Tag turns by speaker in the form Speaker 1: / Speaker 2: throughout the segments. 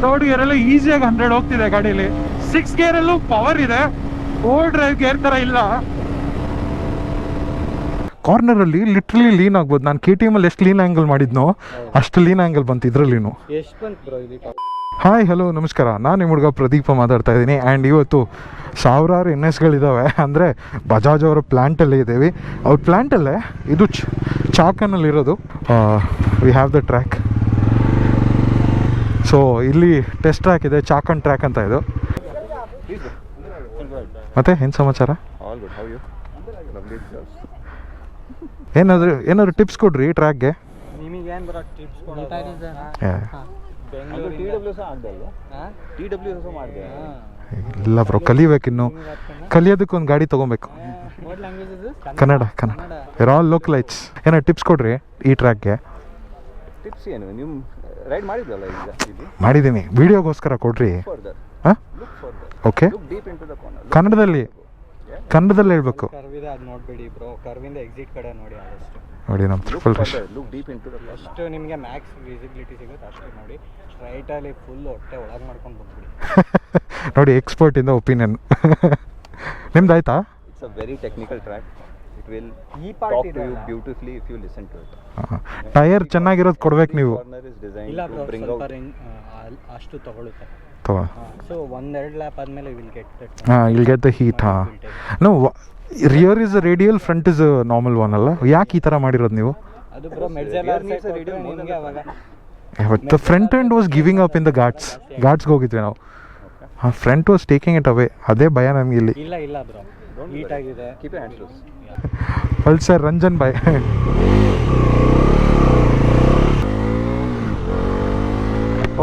Speaker 1: Third gear ಎಲ್ಲ ಈಸಿಯಾಗಿ 100 ಹೋಗ್ತಿದೆ ಗಾಡಿಯಲ್ಲಿ. 6 ಗೇರ್ ಅಲ್ಲೂ ಪವರ್ ಇದೆ, ಓವರ್ ಡ್ರೈವ್ ಗೇರ್ ತರ ಇಲ್ಲ. ಕಾರ್ನರ್ ಅಲ್ಲಿ ಲಿಟ್ರಲಿ ಲೀನ್ ಆಗ್ಬೋದು. ನಾನು KTM ಅಲ್ಲಿ ಎಷ್ಟು ಲೀನ್ ಆಂಗಲ್ ಮಾಡಿದ್ನೋ ಅಷ್ಟು ಲೀನ್ ಆಂಗಲ್ ಬಂತು ಇದ್ರಲ್ಲಿನು. ಹಾಯ್ ಹಲೋ ನಮಸ್ಕಾರ, ನಾನು ನಿಮ್ಮ ಹುಡುಗ ಪ್ರದೀಪ ಮಾತಾಡ್ತಾ ಇದ್ದೀನಿ. ಆ್ಯಂಡ್ ಇವತ್ತು ಸಾವಿರಾರು NSಗಳಿದ್ದಾವೆ. ಅಂದರೆ ಬಜಾಜ್ ಅವರ ಪ್ಲ್ಯಾಂಟಲ್ಲೇ ಇದ್ದೀವಿ. ಅವ್ರ ಪ್ಲ್ಯಾಂಟಲ್ಲೇ ಇದು ಚಾಕನಲ್ಲಿರೋದು. We have the track. So ಇಲ್ಲಿ ಟೆಸ್ಟ್ ಟ್ರ್ಯಾಕ್ ಇದೆ, ಚಾಕನ್ ಟ್ರ್ಯಾಕ್ ಅಂತ ಇದು. ಮತ್ತೆ ಏನು ಸಮಾಚಾರ? ಏನಾದ್ರು ಟಿಪ್ಸ್ ಕೊಡ್ರಿ ಟ್ರ್ಯಾಕ್ಗೆ. ಇಲ್ಲ ಬ್ರೋ, ಕಲಿಬೇಕಿನ್ನು. ಕಲಿಯೋದಕ್ಕೊಂದು ಗಾಡಿ ತೊಗೊಬೇಕು. Kannada we're all localites. ಏನೋ ಟಿಪ್ಸ್ ಕೊಡ್ರಿ ಈ ಟ್ರ್ಯಾಕ್ಗೆ.
Speaker 2: ಟಿಪ್ಸ್ ಏನು? ನೀವು ರೈಡ್ ಮಾಡಿದ್ರಲ್ಲ ಈಗ?
Speaker 1: ಮಾಡಿದ್ದೀನಿ, ವಿಡಿಯೋಗೋಸ್ಕರ ಕೊಡ್ರಿ. ಹಾಂ ಓಕೆ, ಕನ್ನಡದಲ್ಲಿ ಹೇಳ್ಬೇಕು.
Speaker 3: ನೋಡ್ಬೇಡಿ ಬ್ರೋ, ಕರ್ವಿಂದ ಎಕ್ಸಿಟ್ ಕಡೆ ನೋಡಿ. ಆದಷ್ಟು
Speaker 1: ನೋಡಿ ನಮ್ಮ triple
Speaker 2: look deep into the
Speaker 3: first ನಿಮಗೆ ಮ್ಯಾಕ್ಸ್ ವಿಸಿಬಿಲಿಟಿ ಸಿಗುತ್ತೆ ಅಷ್ಟೇ ನೋಡಿ. ಸ್ಟ್ರೈಟಲ್ಲಿ ಫುಲ್ ಹೊಟ್ಟೆ ಒಳಗೆ ಮಾಡ್ಕೊಂಡು ಬಂದ್ಬಿಡಿ.
Speaker 1: ನೋಡಿ, ಎಕ್ಸ್ಪರ್ಟ್ ಇಂದ ಒಪಿನಿಯನ್. ನಿಮ್ದು ಆಯ್ತಾ?
Speaker 2: It's a very technical track. It will talk to you beautifully if you listen to it.
Speaker 1: Tyre ಚೆನ್ನಾಗಿರೋದು ಕೊಡ್ಬೇಕು ನೀವು.
Speaker 3: ಇಲ್ಲ ಬ್ರೋ, ಅಷ್ಟು ತಗೊಳುತ್ತೆ. ಸೊ 1-2 ಲ್ಯಾಪ್ ಆದಮೇಲೆ will get the
Speaker 1: heat. No, rear is radial, front is normal one ಅಲ್ಲ. ಯಾಕೆ ಈ ಥರ ಮಾಡಿರೋದು ನೀವು?
Speaker 3: ಅದು ಬ್ರೋ ನಿಮಗೆ ಅವಾಗ
Speaker 1: the front end was giving up in the ಘಾಟ್ಸ್ಗೆ ಹೋಗಿದ್ವಿ ನಾವು. Front was taking it away. ಅದೇ ಭಯ ನಮಗೆ ಇಲ್ಲಿ.
Speaker 3: ಇಲ್ಲ ಬ್ರೋ, ಹೀಟ್ ಆಗಿದೆ.
Speaker 2: Keep your hands close.
Speaker 1: Pulsar Ranjan bye.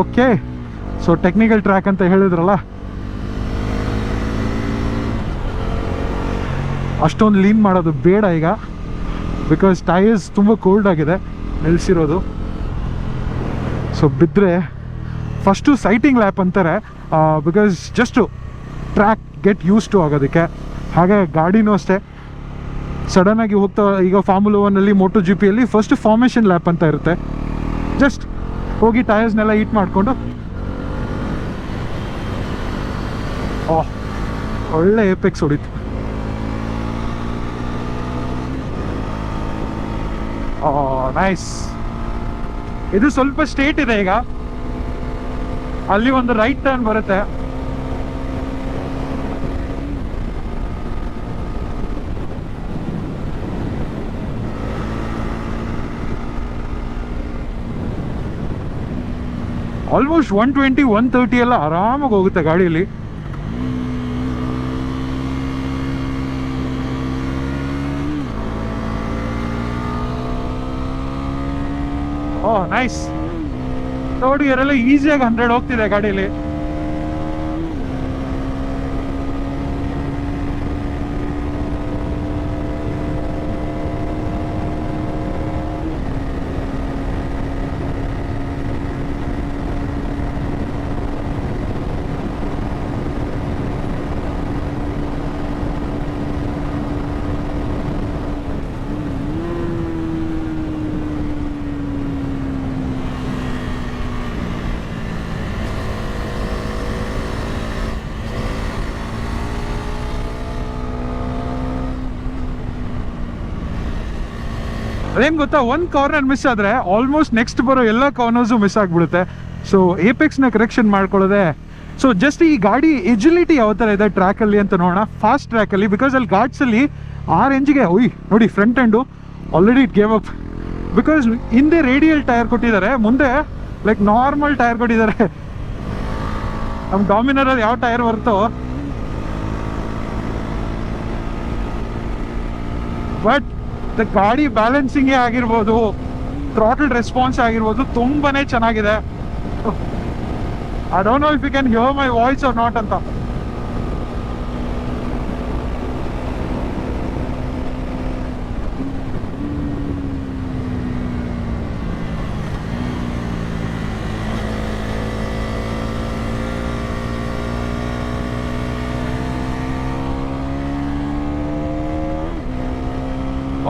Speaker 1: Okay, so technical track ಅಂತ ಹೇಳಿದ್ರಲ್ಲ, ಅಷ್ಟೊಂದು ಲೀನ್ ಮಾಡೋದು ಬೇಡ ಈಗ. ಬಿಕಾಸ್ ಟೈರ್ಸ್ ತುಂಬ ಕೋಲ್ಡ್ ಆಗಿದೆ ನಿಲ್ಲಿಸಿರೋದು. ಸೊ ಬಿದ್ದರೆ ಫಸ್ಟು ಸೈಟಿಂಗ್ ಲ್ಯಾಪ್ ಅಂತಾರೆ. Because just track get use to ಆಗೋದಕ್ಕೆ. ಹಾಗೆ ಗಾಡಿನೂ ಅಷ್ಟೇ, ಸಡನ್ನಾಗಿ ಹೋಗ್ತಾ ಈಗ ಫಾರ್ಮುಲಾ 1ಅಲ್ಲಿ MotoGPಯಲ್ಲಿ ಫಸ್ಟ್ ಫಾರ್ಮೇಷನ್ ಲ್ಯಾಪ್ ಅಂತ ಇರುತ್ತೆ. ಜಸ್ಟ್ ಹೋಗಿ ಟೈರ್ಸ್ನೆಲ್ಲ ಹೀಟ್ ಮಾಡಿಕೊಂಡು ಒಳ್ಳೆ ಏಪೆಕ್ಸ್ ಹೊಡಿತು. ನೈಸ್. ಇದು ಸ್ವಲ್ಪ ಸ್ಟೇಟ್ ಇದೆ. ಈಗ ಅಲ್ಲಿ ಒಂದು ರೈಟ್ ಟರ್ನ್ ಬರುತ್ತೆ. ಆಲ್ಮೋಸ್ಟ್ 120, 130 ಎಲ್ಲ ಆರಾಮಾಗಿ ಹೋಗುತ್ತೆ ಗಾಡಿಯಲ್ಲಿ. ನೈಸ್. ಥರ್ಡ್ ಗೇರ್ ಎಲ್ಲ ಈಸಿಯಾಗಿ 100 ಹೋಗ್ತಿದೆ ಗಾಡಿಯಲ್ಲಿ. ಅದೇನು ಗೊತ್ತಾ, ಒಂದು ಕಾರ್ನರ್ ಮಿಸ್ ಆದರೆ ಆಲ್ಮೋಸ್ಟ್ ನೆಕ್ಸ್ಟ್ ಬರೋ ಎಲ್ಲ ಕಾರ್ನರ್ಸು ಮಿಸ್ ಆಗಿಬಿಡುತ್ತೆ. ಸೊ ಏಪೆಕ್ಸ್ನ ಕರೆಕ್ಷನ್ ಮಾಡ್ಕೊಳ್ಳೋದೆ. ಸೊ ಜಸ್ಟ್ ಈ ಗಾಡಿ ಎಜಿಲಿಟಿ ಯಾವ ಥರ ಇದೆ ಟ್ರ್ಯಾಕಲ್ಲಿ ಅಂತ ನೋಡೋಣ. ಫಾಸ್ಟ್ ಟ್ರ್ಯಾಕಲ್ಲಿ, ಬಿಕಾಸ್ ಅಲ್ಲಿ ಘಾಟ್ಸಲ್ಲಿ 6 ಇಂಚಿಗೆ ನೋಡಿ front end already it gave up. Because ಹಿಂದೆ ರೇಡಿಯಲ್ ಟೈರ್ ಕೊಟ್ಟಿದ್ದಾರೆ, ಮುಂದೆ ಲೈಕ್ ನಾರ್ಮಲ್ ಟೈರ್ ಕೊಟ್ಟಿದ್ದಾರೆ. ನಮ್ಮ ಡಾಮಿನರಲ್ಲಿ ಯಾವ ಟೈರ್ ಬರುತ್ತೋ. ಬಟ್ ದ ಗಾಡಿ ಬ್ಯಾಲೆನ್ಸಿಂಗೇ ಆಗಿರ್ಬೋದು, ಥ್ರಾಟಲ್ ರೆಸ್ಪಾನ್ಸ್ ಆಗಿರ್ಬೋದು, ತುಂಬಾನೇ ಚೆನ್ನಾಗಿದೆ. I don't know if you can hear my voice or not ಅಂತ.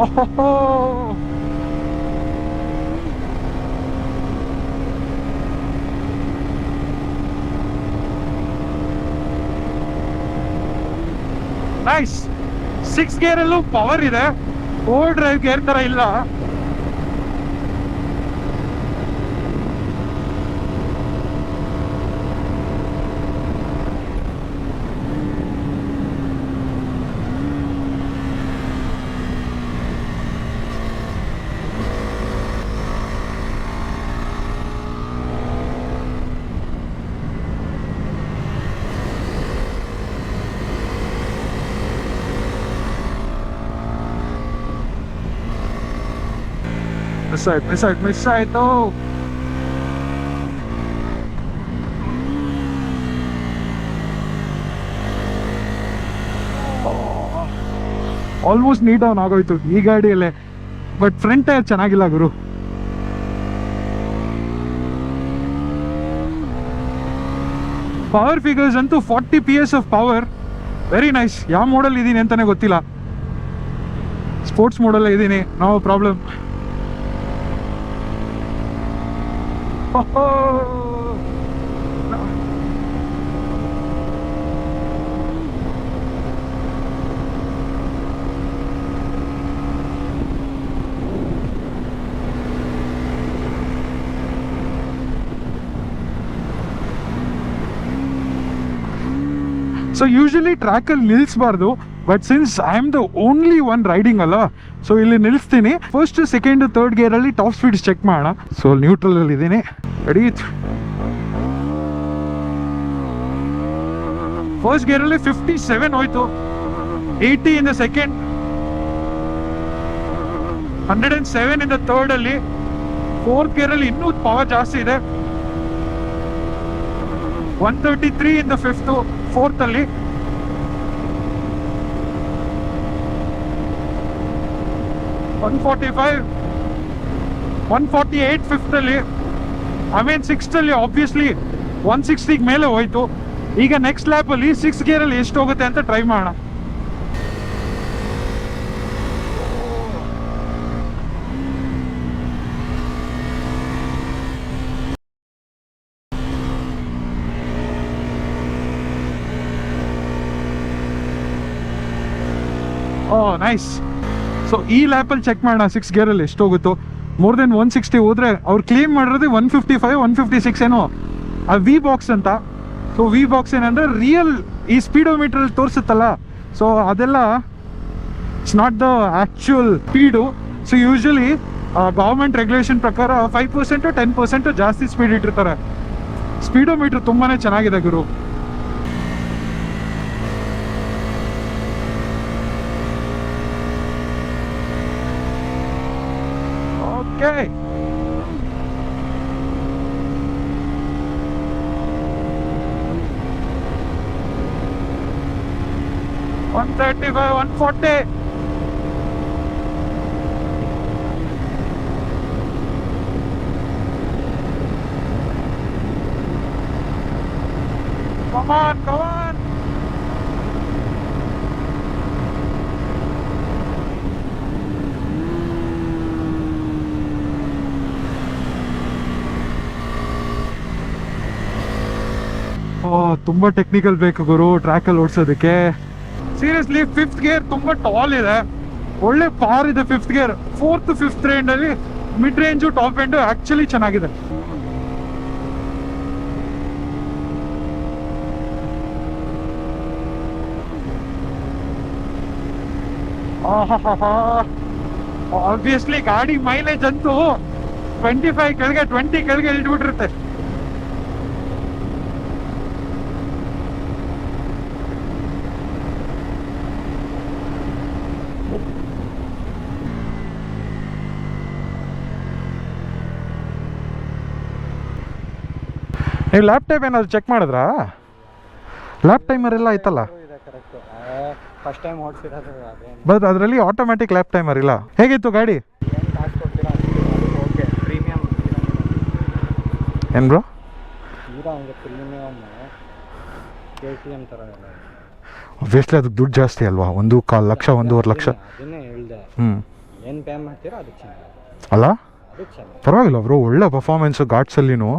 Speaker 1: Oh, nice. 6 ಗೇರಲ್ಲೂ ಪವರ್ ಇದೆ, 4 ಡ್ರೈವ್ ಗೇರ್ ಥರ ಇಲ್ಲ. ಮಿಸ್ ಆಯ್ತು. ಆಲ್ಮೋಸ್ಟ್ ನೀಟ್ ಡೌನ್ ಆಗೋಯ್ತು ಈ ಗಾಡಿಯಲ್ಲೇ. ಬಟ್ ಫ್ರಂಟ್ ಟೈರ್ ಚೆನ್ನಾಗಿಲ್ಲ ಗುರು. ಪವರ್ ಫಿಗರ್ಸ್ ಅಂತೂ 40 PS of power. Very nice. ಯಾವ ಮೋಡಲ್ ಇದ್ದೀನಿ ಅಂತಾನೆ ಗೊತ್ತಿಲ್ಲ. ಸ್ಪೋರ್ಟ್ಸ್ ಮೋಡಲ್ಲೇ ಇದ್ದೀನಿ, ನೋ ಪ್ರಾಬ್ಲಮ್. ಸೊ ಯೂಶಲಿ ಟ್ರ್ಯಾಕಲ್ಲಿ ನಿಲ್ಲಿಸಬಾರ್ದು, but since I am the only one riding ಅಲ್ಲ, ಸೊ ಇಲ್ಲಿ ನಿಲ್ಲಿಸ್ತೀನಿ. ಫಸ್ಟ್, ಸೆಕೆಂಡ್, ಥರ್ಡ್ ಗೇರಲ್ಲಿ ಟಾಪ್ ಸ್ಪೀಡ್ಸ್ ಚೆಕ್ ಮಾಡೋಣ. ಸೊ ನ್ಯೂಟ್ರಲಲ್ಲಿ ಇದ್ದೀನಿ. ರೆಡಿ? ಫಸ್ಟ್ ಗೇರಲ್ಲಿ 57 ಹೋಯ್ತು, 80 in the second, 107 in the third ಅಲ್ಲಿ. ಫೋರ್ತ್ ಗೇರಲ್ಲಿ ಇನ್ನೂ ಪವರ್ ಜಾಸ್ತಿ ಇದೆ, 133 ಇನ್ ದ ಫಿಫ್ತ್, ಫೋರ್ತ್ ಅಲ್ಲಿ. $145, $148 ಫಿಫ್ತ್ ಅಲ್ಲಿ. ಐ ಮೀನ್ ಸಿಕ್ಸ್ತ್ ಅಲ್ಲಿ ಆಬ್ವಿಯಸ್ಲಿ 160 ಮೇಲೆ ಹೋಯ್ತು. ಈಗ ನೆಕ್ಸ್ಟ್ ಲ್ಯಾಪ್ ಅಲ್ಲಿ 6 ಗೇರಲ್ಲಿ ಎಷ್ಟು ಹೋಗುತ್ತೆ ಅಂತ ಟ್ರೈ ಮಾಡೋಣ. ನೈಸ್. ಸೊ ಈ ಲ್ಯಾಪಲ್ಲಿ ಚೆಕ್ ಮಾಡೋಣ 6 ಗೇರಲ್ಲಿ ಎಷ್ಟು ಹೋಗುತ್ತೋ. ಮೋರ್ ದೆನ್ 160 ಹೋದ್ರೆ ಅವ್ರು ಕ್ಲೇಮ್ ಮಾಡಿರೋದು 155, 156 ಏನೋ ಆ ವಿ ಬಾಕ್ಸ್ ಅಂತ. ಸೊ ವಿ ಬಾಕ್ಸ್ ಏನಂದ್ರೆ ರಿಯಲ್ ಈ ಸ್ಪೀಡೋಮೀಟ್ರಲ್ಲಿ ತೋರಿಸುತ್ತಲ್ಲ, ಸೊ ಅದೆಲ್ಲ it's not the actual speed. So usually government regulation ಪ್ರಕಾರ 5% 10% ಜಾಸ್ತಿ ಸ್ಪೀಡ್ ಇಟ್ಟಿರ್ತಾರೆ. ಸ್ಪೀಡೋಮೀಟ್ರ್ ತುಂಬಾ ಚೆನ್ನಾಗಿದೆ ಗುರು. Okay. $135, $140. Come on, come on. ತುಂಬಾ ಟೆಕ್ನಿಕಲ್ ಬೇಕು ಗುರು ಟ್ರ್ಯಾಕಲ್ಲಿ ಓಡಿಸೋದಕ್ಕೆ. ಸೀರಿಯಸ್ಲಿ 5th ಗೇರ್ ತುಂಬಾ ಟಾಲ್ ಇದೆ, ಒಳ್ಳೆ ಪಾರ್ ಇದೆ 5th gear. 4th 5th range ಅಲ್ಲಿ mid range top end actually ಚೆನ್ನಾಗಿದೆ. ಆಬ್ವಿಯಸ್ಲಿ ಗಾಡಿ ಮೈಲೇಜ್ ಅಂತೂ 25 ಕೆಳಗೆ 20 ಕೆಳಗೆ ಇಳಿದ್ಬಿಟ್ಟಿರುತ್ತೆ. ನೀವು ಲ್ಯಾಪ್ ಟೈಮ್ ಏನಾದ್ರು ಚೆಕ್ ಮಾಡಿದ್ರಾ? ಲ್ಯಾಪ್ ಟೈಮರ್ ಎಲ್ಲ ಆಯ್ತಲ್ಲ.
Speaker 3: ಫಸ್ಟ್ ಟೈಮ್ ಓಡಿಸಿರೋದು ಅದೇ.
Speaker 1: ಬಟ್ ಅದರಲ್ಲಿ ಆಟೋಮ್ಯಾಟಿಕ್ ಲ್ಯಾಪ್ ಟೈಮರ್ ಇಲ್ಲ. ಹೇಗಿತ್ತು ಗಾಡಿ?
Speaker 3: ಓಕೆ, ಪ್ರೀಮಿಯಮ್
Speaker 1: ಏನು ಬ್ರೋ?
Speaker 3: ಹೀರೋ ಹಂಗೆ ಪ್ರೀಮಿಯಮ್ KTM ಥರ ಎಲ್ಲ.
Speaker 1: ಆಬ್ವಿಯಸ್ಲಿ ಅದಕ್ಕೆ ದುಡ್ಡು ಜಾಸ್ತಿ ಅಲ್ವಾ, 1.25 ಲಕ್ಷ, 1.5 ಲಕ್ಷ.
Speaker 3: ಅದನ್ನೇ ಹೇಳ್ದೆ. ಏನು ಪೇ ಮಾಡ್ತೀರಾ ಅದಕ್ಕೆ ಚೆನ್ನಾಗಿ
Speaker 1: ಅಲ್ಲ? ಪರವಾಗಿಲ್ಲ ಬ್ರೋ, ಒಳ್ಳೆ ಪರ್ಫಾರ್ಮೆನ್ಸು ಘಾಟ್ಸಲ್ಲಿನೂ.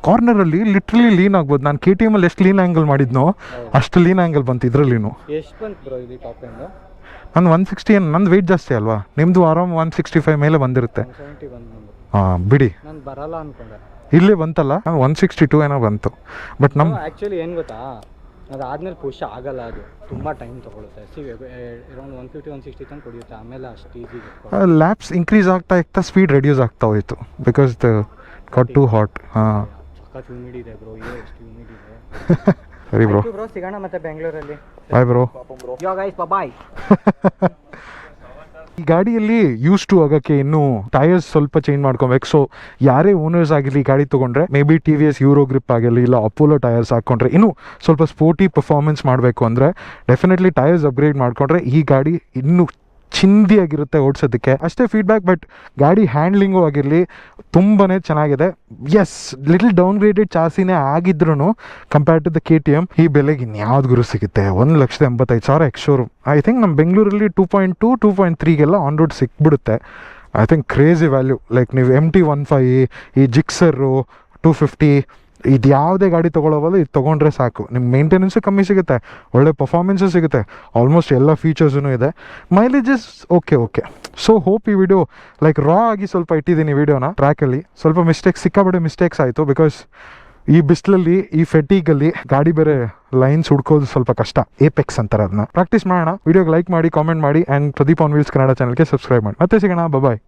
Speaker 1: ಕಾರ್ನರಲ್ಲಿ ಲಿಟ್ರಲಿ ಲೀನ್ ಆಗ್ಬೋದು. ನಾನು KTM ಅಲ್ಲಿ ಎಷ್ಟು ಲೀನ್ ಆ್ಯಂಗಲ್ ಮಾಡಿದ್ನೋ ಅಷ್ಟು ಲೀನ್ ಆ್ಯಂಗಲ್ ಬಂತು ಇದರಲ್ಲಿನೂ.
Speaker 3: ಎಷ್ಟು ಬಂತು ಬ್ರೋ ಇದು ಟಾಪ್ ಎಂಡ್?
Speaker 1: ನಂದು 160, ನಂದು ವೆಯ್ಟ್ ಜಾಸ್ತಿ ಅಲ್ವಾ, ನಿಮ್ಮದು ಆರಾಮ್ 165 ಮೇಲೆ ಬಂದಿರುತ್ತೆ.
Speaker 3: 170 ಬಂದು
Speaker 1: ಹಾಂ ಬಿಡಿ,
Speaker 3: ನಾನು ಬರಲ್ಲ ಅನ್ಕೊಂಡೆ.
Speaker 1: ಇಲ್ಲೇ ಬಂತಲ್ಲ, 162 ಏನೋ ಬಂತು. ಬಟ್ ನಮ್ಮ
Speaker 3: ಆ್ಯಕ್ಚುಲಿ ಏನು ಗೊತ್ತಾ, ಅದಾದ್ಮೇಲೆ ಪುಷ್ ಆಗಲ್ಲ, ಅದು ತುಂಬ ಟೈಮ್ ತೊಗೊಳುತ್ತೆ. ಅರೌಂಡ್ 150-160 ತನಕ ಕುಡಿಯುತ್ತೆ, ಆಮೇಲೆ ಅಷ್ಟು ಈಸಿ.
Speaker 1: ಲ್ಯಾಬ್ಸ್ ಇನ್ಕ್ರೀಸ್ ಆಗ್ತಾ ಸ್ಪೀಡ್ ರೆಡ್ಯೂಸ್ ಆಗ್ತಾ ಹೋಯ್ತು because they got too hot. ಹಾಂ
Speaker 3: ಸಖತ್ ಹ್ಯೂಮಿಡ್ ಇದೆ ಬ್ರೋ, ಎಷ್ಟು ಹ್ಯೂಮಿಡ್ ಇದೆ.
Speaker 1: ಸರಿ ಬ್ರೋ,
Speaker 3: ಸಿಗೋಣ ಮತ್ತೆ ಬೆಂಗಳೂರಲ್ಲಿ.
Speaker 1: Bye bro.
Speaker 3: Yo guys, bye.
Speaker 1: ಈ ಗಾಡಿಯಲ್ಲಿ ಯೂಸ್ ಟು ಆಗೋಕ್ಕೆ ಇನ್ನೂ ಟೈರ್ಸ್ ಸ್ವಲ್ಪ ಚೇಂಜ್ ಮಾಡ್ಕೊಬೇಕು. ಸೊ ಯಾರೇ ಓನರ್ಸ್ ಆಗಿರಲಿ ಗಾಡಿ ತೊಗೊಂಡ್ರೆ may be TVS euro grip ಆಗಿರಲಿ ಇಲ್ಲ ಅಪೋಲೋ ಟೈರ್ಸ್ ಹಾಕ್ಕೊಂಡ್ರೆ, ಇನ್ನೂ ಸ್ವಲ್ಪ ಸ್ಪೋರ್ಟಿ ಪರ್ಫಾರ್ಮೆನ್ಸ್ ಮಾಡಬೇಕು ಅಂದರೆ ಡೆಫಿನೆಟ್ಲಿ ಟೈರ್ಸ್ ಅಪ್ಗ್ರೇಡ್ ಮಾಡಿಕೊಂಡ್ರೆ ಈ ಗಾಡಿ ಇನ್ನೂ ಚಿಂದಿಯಾಗಿರುತ್ತೆ ಓಡಿಸೋದಕ್ಕೆ. ಅಷ್ಟೇ ಫೀಡ್ಬ್ಯಾಕ್. ಬಟ್ ಗಾಡಿ ಹ್ಯಾಂಡ್ಲಿಂಗು ಆಗಿರಲಿ ತುಂಬಾ ಚೆನ್ನಾಗಿದೆ. ಎಸ್, ಲಿಟಲ್ ಡೌನ್ಗ್ರೇಡೆಡ್ ಚಾಸಿನೇ ಆಗಿದ್ರು ಕಂಪೇರ್ಡ್ ಟು ದ KTM ಈ ಬೆಲೆಗೆ ಇನ್ಯಾವ್ದು ಗುರು ಸಿಗುತ್ತೆ? 1,85,000 ಎಕ್ಸ್ ಶೋರೂಮ್. ಐ ಥಿಂಕ್ ನಮ್ಮ ಬೆಂಗಳೂರಲ್ಲಿ 2.2, 2.3ಗೆಲ್ಲ ಆನ್ ರೋಡ್ ಸಿಕ್ಬಿಡುತ್ತೆ. I think crazy value. Like ನೀವು MT-15, ಈ ಜಿಕ್ಸರು 250, ಇದು ಯಾವುದೇ ಗಾಡಿ ತೊಗೊಳ್ಳೋವಲ್ಲ, ಇದು ತೊಗೊಂಡ್ರೆ ಸಾಕು. ನಿಮ್ಗೆ ಮೇಂಟೆನೆನ್ಸು ಕಮ್ಮಿ ಸಿಗುತ್ತೆ, ಒಳ್ಳೆ ಪರ್ಫಾರ್ಮೆನ್ಸು ಸಿಗುತ್ತೆ, ಆಲ್ಮೋಸ್ಟ್ ಎಲ್ಲ ಫೀಚರ್ಸೂ ಇದೆ, ಮೈಲೇಜಸ್ ಓಕೆ. ಸೊ ಹೋಪ್ ಈ ವಿಡಿಯೋ ಲೈಕ್ ರಾ ಆಗಿ ಸ್ವಲ್ಪ ಇಟ್ಟಿದ್ದೀನಿ ವಿಡಿಯೋನ. ಟ್ರ್ಯಾಕಲ್ಲಿ ಸ್ವಲ್ಪ ಸಿಕ್ಕಾಬಡೆ ಮಿಸ್ಟೇಕ್ಸ್ ಆಯಿತು ಬಿಕಾಸ್ ಈ ಬಿಸಿಲಲ್ಲಿ ಈ ಫೆಟೀಗಲ್ಲಿ ಗಾಡಿ ಬೇರೆ ಲೈನ್ಸ್ ಹುಡ್ಕೋದು ಸ್ವಲ್ಪ ಕಷ್ಟ. ಏಪೆಕ್ಸ್ ಅಂತಾರೆ ಅದನ್ನ. ಪ್ರಾಕ್ಟೀಸ್ ಮಾಡೋಣ. ವಿಡಿಯೋಗೆ ಲೈಕ್ ಮಾಡಿ, ಕಾಮೆಂಟ್ ಮಾಡಿ, and Pradeep on wheels Kannada ಚಾನಲ್ಗೆ ಸಬ್ಸ್ಕ್ರೈಬ್ ಮಾಡಿ. ಮತ್ತೆ ಸಿಗೋಣ, ಬಾಯ್.